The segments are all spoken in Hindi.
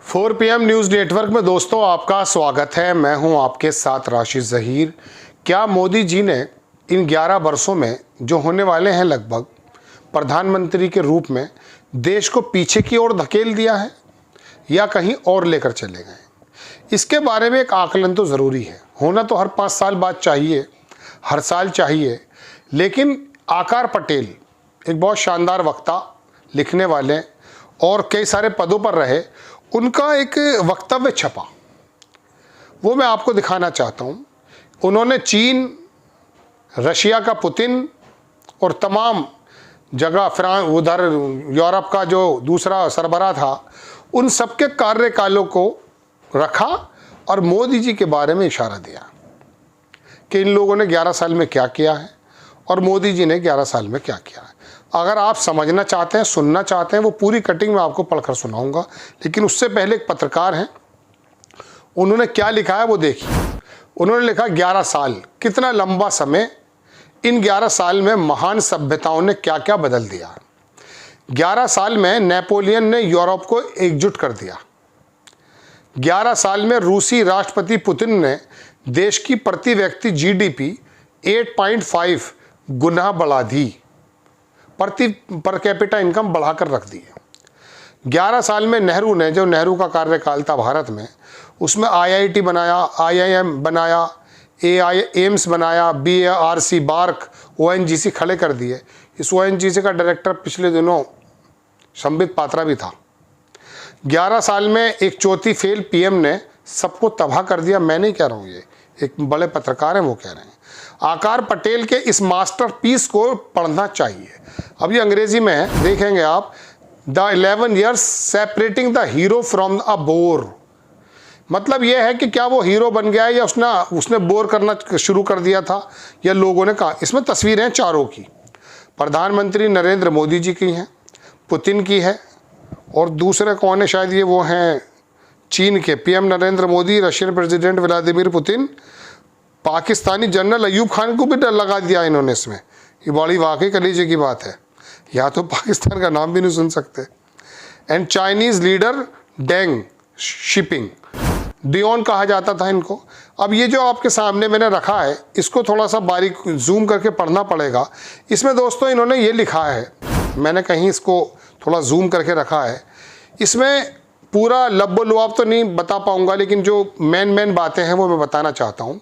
4 PM न्यूज़ नेटवर्क में दोस्तों आपका स्वागत है। मैं हूं आपके साथ राशिद ज़हीर। क्या मोदी जी ने इन 11 वर्षों में जो होने वाले हैं लगभग प्रधानमंत्री के रूप में देश को पीछे की ओर धकेल दिया है या कहीं और लेकर चले गए? इसके बारे में एक आकलन तो ज़रूरी है। होना तो हर 5 साल बाद चाहिए, हर साल चाहिए, लेकिन आकार पटेल एक बहुत शानदार वक्ता, लिखने वाले और कई सारे पदों पर रहे, उनका एक वक्तव्य छपा, वो मैं आपको दिखाना चाहता हूँ। उन्होंने चीन, रशिया का पुतिन और तमाम जगह फ्रांस, उधर यूरोप का जो दूसरा सरबराह था, उन सबके कार्यकालों को रखा और मोदी जी के बारे में इशारा दिया कि इन लोगों ने 11 साल में क्या किया है और मोदी जी ने 11 साल में क्या किया है। अगर आप समझना चाहते हैं, सुनना चाहते हैं, वो पूरी कटिंग में आपको पढ़कर सुनाऊंगा, लेकिन उससे पहले एक पत्रकार हैं, उन्होंने क्या लिखा है वो देखिए। उन्होंने लिखा 11 साल कितना लंबा समय, इन 11 साल में महान सभ्यताओं ने क्या क्या बदल दिया। 11 साल में नेपोलियन ने यूरोप को एकजुट कर दिया। 11 साल में रूसी राष्ट्रपति पुतिन ने देश की प्रति व्यक्ति GDP 8.5 गुना बढ़ा दी, पर कैपिटा इनकम बढ़ाकर रख दी है। 11 साल में नेहरू ने, जो नेहरू का कार्यकाल था भारत में, उसमें IIT बनाया, IIM बनाया, एम्स बनाया, BARC, बार्क, ONGC खड़े कर दिए। इस ONGC का डायरेक्टर पिछले दिनों संबित पात्रा भी था। 11 साल में एक चौथी फेल PM ने सबको तबाह कर दिया। मैं नहीं कह रहा हूँ, ये एक बड़े पत्रकार हैं वो कह रहे हैं। आकार पटेल के इस मास्टरपीस को पढ़ना चाहिए। अब ये अंग्रेजी में है, देखेंगे आप। The 11 years separating the hero from a bore. मतलब यह है कि क्या वो हीरो बन गया है या उसने बोर करना शुरू कर दिया था, या लोगों ने कहा। इसमें तस्वीरें हैं चारों की। प्रधानमंत्री नरेंद्र मोदी जी की हैं, पुतिन की है, और दूसरे कौन है, शायद ये वो हैं चीन के PM Narendra Modi, Russian president Vladimir Putin, Pakistani general Ayub Khan को भी डर लगा दिया इन्होंने इसमें। ये बड़ी वाकई कलीजे की बात है, या तो पाकिस्तान का नाम भी नहीं सुन सकते। And Chinese leader Deng Xiaoping, डियोन कहा जाता था इनको। अब ये जो आपके सामने मैंने रखा है, इसको थोड़ा सा बारीक जूम करके पढ़ना पड़ेगा। इसमें दोस्तों इन्होंने ये लिखा है, मैंने कहीं इसको थोड़ा जूम करके रखा है, इसमें पूरा लब्बो लुआब तो नहीं बता पाऊंगा, लेकिन जो मेन बातें हैं वो मैं बताना चाहता हूं।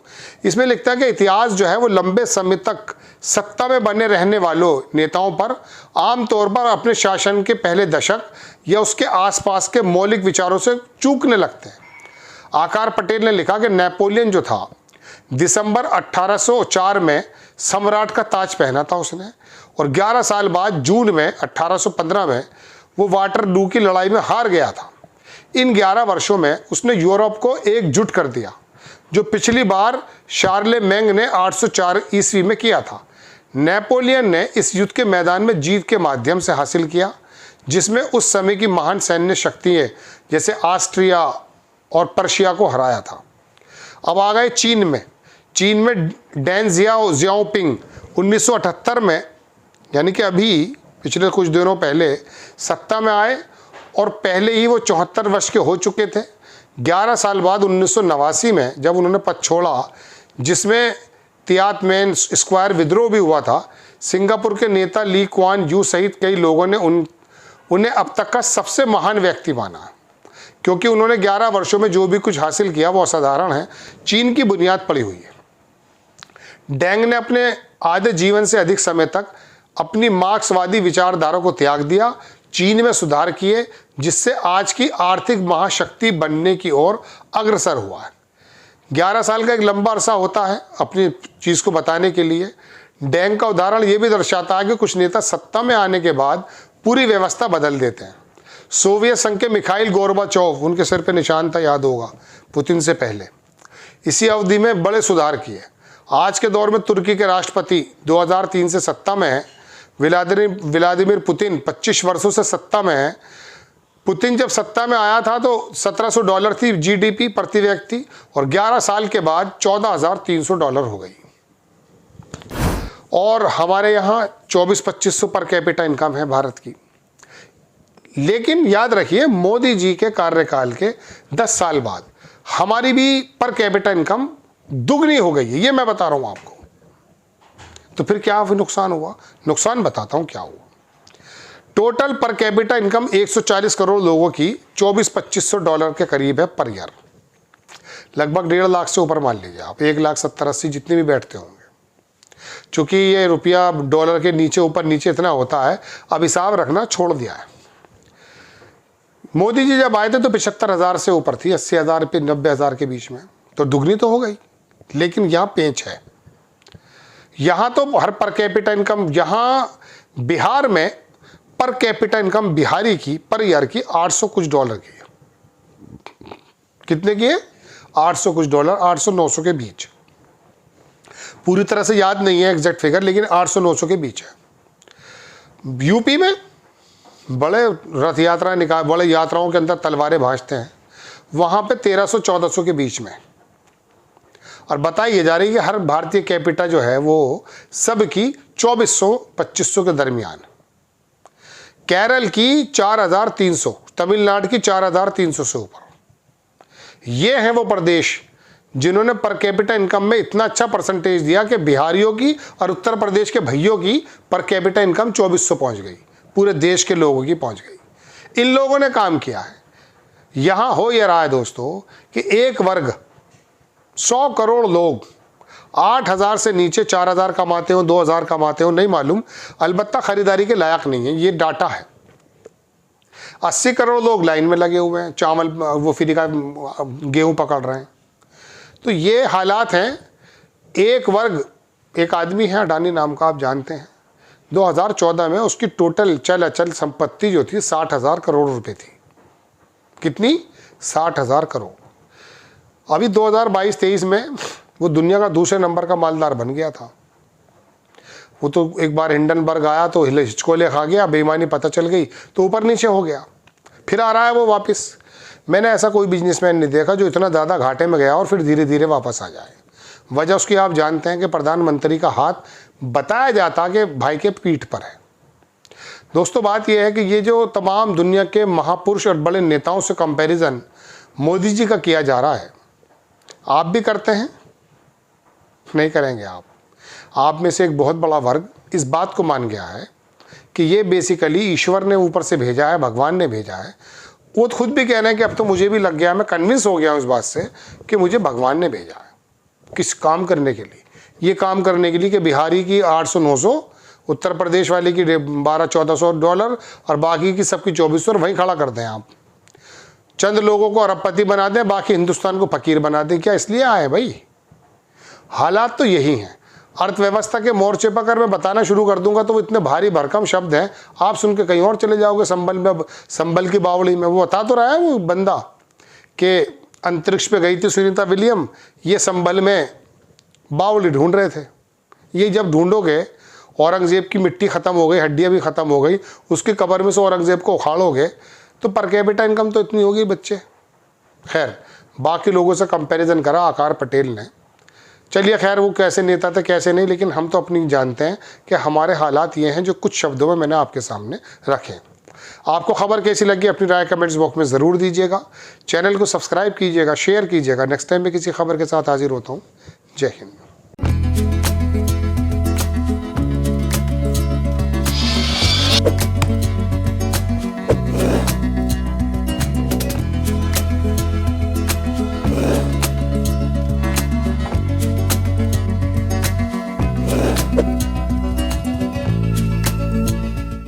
इसमें लिखता है कि इतिहास जो है वो लंबे समय तक सत्ता में बने रहने वालों नेताओं पर आमतौर पर अपने शासन के पहले दशक या उसके आसपास के मौलिक विचारों से चूकने लगते हैं। आकार पटेल ने लिखा कि नेपोलियन जो था, दिसंबर 1804 में सम्राट का ताज पहना था उसने, और 11 साल बाद जून में 1815 में वो वाटरलू की लड़ाई में हार गया था। इन 11 वर्षों में उसने यूरोप को एकजुट कर दिया, जो पिछली बार शार्लेमेंग ने 804 ईस्वी में किया था। नेपोलियन ने इस युद्ध के मैदान में जीत के माध्यम से हासिल किया, जिसमें उस समय की महान सैन्य शक्तियाँ जैसे ऑस्ट्रिया और पर्शिया को हराया था। अब आ गए चीन में। चीन में डेंग जियाओपिंग 1978 में, यानी कि अभी पिछले कुछ दिनों पहले सत्ता में आए, और पहले ही वो 74 वर्ष के हो चुके थे। 11 साल बाद 1989 में जब उन्होंने पद छोड़ा, जिसमें तियानमेन स्क्वायर विद्रोह भी हुआ था, सिंगापुर के नेता ली कुआन यू सहित कई लोगों ने उन्हें अब तक का सबसे महान व्यक्ति माना, क्योंकि उन्होंने 11 वर्षों में जो भी कुछ हासिल किया वो असाधारण है। चीन की बुनियाद पड़ी हुई है। डेंग ने अपने आधे जीवन से अधिक समय तक अपनी मार्क्सवादी विचारधारा को त्याग दिया, चीन में सुधार किए, जिससे आज की आर्थिक महाशक्ति बनने की ओर अग्रसर हुआ है। 11 साल का एक लंबा अरसा होता है अपनी चीज़ को बताने के लिए। डेंग का उदाहरण ये भी दर्शाता है कि कुछ नेता सत्ता में आने के बाद पूरी व्यवस्था बदल देते हैं। सोवियत संघ के मिखाइल गोर्बाचोव, उनके सिर पे निशान था, याद होगा, पुतिन से पहले, इसी अवधि में बड़े सुधार किए। आज के दौर में तुर्की के राष्ट्रपति 2003 से सत्ता में है। व्लादिमीर पुतिन 25 वर्षों से सत्ता में है। पुतिन जब सत्ता में आया था तो $1700 थी GDP प्रति व्यक्ति, और 11 साल के बाद $14,300 हो गई। और हमारे यहाँ 24-2500 पर कैपिटा इनकम है भारत की। लेकिन याद रखिए, मोदी जी के कार्यकाल के 10 साल बाद हमारी भी पर कैपिटा इनकम दुगनी हो गई है, ये मैं बता रहा हूं आपको। तो फिर क्या नुकसान हुआ? नुकसान बताता हूं क्या हुआ। Total per capita income 140 crore लोगों की 2400-2500 डॉलर के करीब है पर ईयर। लगभग 1.5 लाख से ऊपर मान लीजिए आप, 1,70,80 जितने भी बैठते होंगे। चूंकि ये रुपया डॉलर के नीचे ऊपर नीचे इतना होता है, अब हिसाब रखना छोड़ दिया है। मोदी जी जब आए थे तो 75,000 से ऊपर थी, 80,000 पे 90,000 के बीच में, तो दुगनी तो हो गई। लेकिन यहाँ पेंच है, यहाँ तो हर पर कैपिटा इनकम, यहाँ बिहार में पर कैपिटा इनकम बिहारी की पर ईयर की 800 कुछ डॉलर की है। कितने की है? 800 कुछ डॉलर, 800-900 के बीच। पूरी तरह से याद नहीं है एग्जैक्ट फिगर, लेकिन 800-900 के बीच है। यूपी में बड़े रथ यात्रा निकाल, बड़े यात्राओं के अंदर तलवारें भांजते हैं, वहाँ पे 1300-1400 के बीच में। और बताइए जा रही है कि हर भारतीय कैपिटा जो है वो सबकी 2400-2500 के दरमियान। केरल की 4,300, तमिलनाडु की 4,300 से ऊपर। ये हैं वो प्रदेश जिन्होंने पर कैपिटा इनकम में इतना अच्छा परसेंटेज दिया कि बिहारियों की और उत्तर प्रदेश के भैयों की पर कैपिटा इनकम 2400 पहुंच गई, पूरे देश के लोगों की पहुंच गई। इन लोगों ने काम किया है। यहां हो यह रहा है दोस्तों कि एक वर्ग 100 करोड़ लोग 8,000 से नीचे 4,000 कमाते हो, 2,000 कमाते हो, नहीं मालूम, अलबत्ता खरीदारी के लायक नहीं है, ये डाटा है। 80 करोड़ लोग लाइन में लगे हुए हैं, चावल वो फ्री का गेहूं पकड़ रहे हैं। तो ये हालात हैं। एक वर्ग, एक आदमी है अडानी नाम का, आप जानते हैं, 2014 में उसकी टोटल चल अचल संपत्ति जो थी 60,000 करोड़ रुपए थी। कितनी? 60,000 करोड़। अभी 2022-23 में वो दुनिया का दूसरे नंबर का मालदार बन गया था। वो तो एक बार हिंडनबर्ग आया तो हिचकोले खा गया, बेईमानी पता चल गई तो ऊपर नीचे हो गया, फिर आ रहा है वो वापस। मैंने ऐसा कोई बिजनेसमैन नहीं देखा जो इतना ज़्यादा घाटे में गया और फिर धीरे धीरे वापस आ जाए। वजह उसकी आप जानते हैं कि प्रधानमंत्री का हाथ बताया जाता कि भाई के पीठ पर है। दोस्तों बात यह है कि ये जो तमाम दुनिया के महापुरुष और बड़े नेताओं से कंपैरिजन मोदी जी का किया जा रहा है, आप भी करते हैं? नहीं करेंगे आप में से एक बहुत बड़ा वर्ग इस बात को मान गया है कि ये बेसिकली ईश्वर ने ऊपर से भेजा है, भगवान ने भेजा है। वो खुद भी कह रहे हैं कि अब तो मुझे भी लग गया, मैं कन्विंस हो गया हूँ इस बात से कि मुझे भगवान ने भेजा है। किस काम करने के लिए? ये काम करने के लिए कि बिहारी की 800-900, उत्तर प्रदेश वाले की 1200-1400 डॉलर और बाकी की सबकी 2400, और वहीं खड़ा कर दें आप। चंद लोगों को अरबपति बना दें, बाकी हिंदुस्तान को फकीर बना दें। क्या इसलिए आए भाई? हालात तो यही हैं। अर्थव्यवस्था के मोर्चे पर अगर मैं बताना शुरू कर दूंगा तो वो इतने भारी भरकम शब्द हैं, आप सुन के कहीं और चले जाओगे। संबल की बावड़ी में वो बता तो रहा है वो बंदा कि अंतरिक्ष पे गई थी सुनीता विलियम, ये संबल में बावड़ी ढूंढ रहे थे। ये जब ढूंढोगे, औरंगजेब की मिट्टी ख़त्म हो गई, हड्डियाँ भी ख़त्म हो गई, उसकी कब्र में से औरंगजेब को उखाड़ोगे तो पर कैपिटा इनकम तो इतनी होगी बच्चे। खैर, बाकी लोगों से कंपैरिजन करा आकार पटेल ने। चलिए खैर, वो कैसे नेता थे कैसे नहीं, लेकिन हम तो अपनी जानते हैं कि हमारे हालात ये हैं जो कुछ शब्दों में मैंने आपके सामने रखे। आपको खबर कैसी लगी अपनी राय कमेंट्स बॉक्स में ज़रूर दीजिएगा। चैनल को सब्सक्राइब कीजिएगा, शेयर कीजिएगा। नेक्स्ट टाइम मैं किसी खबर के साथ हाजिर होता हूँ। जय हिंद।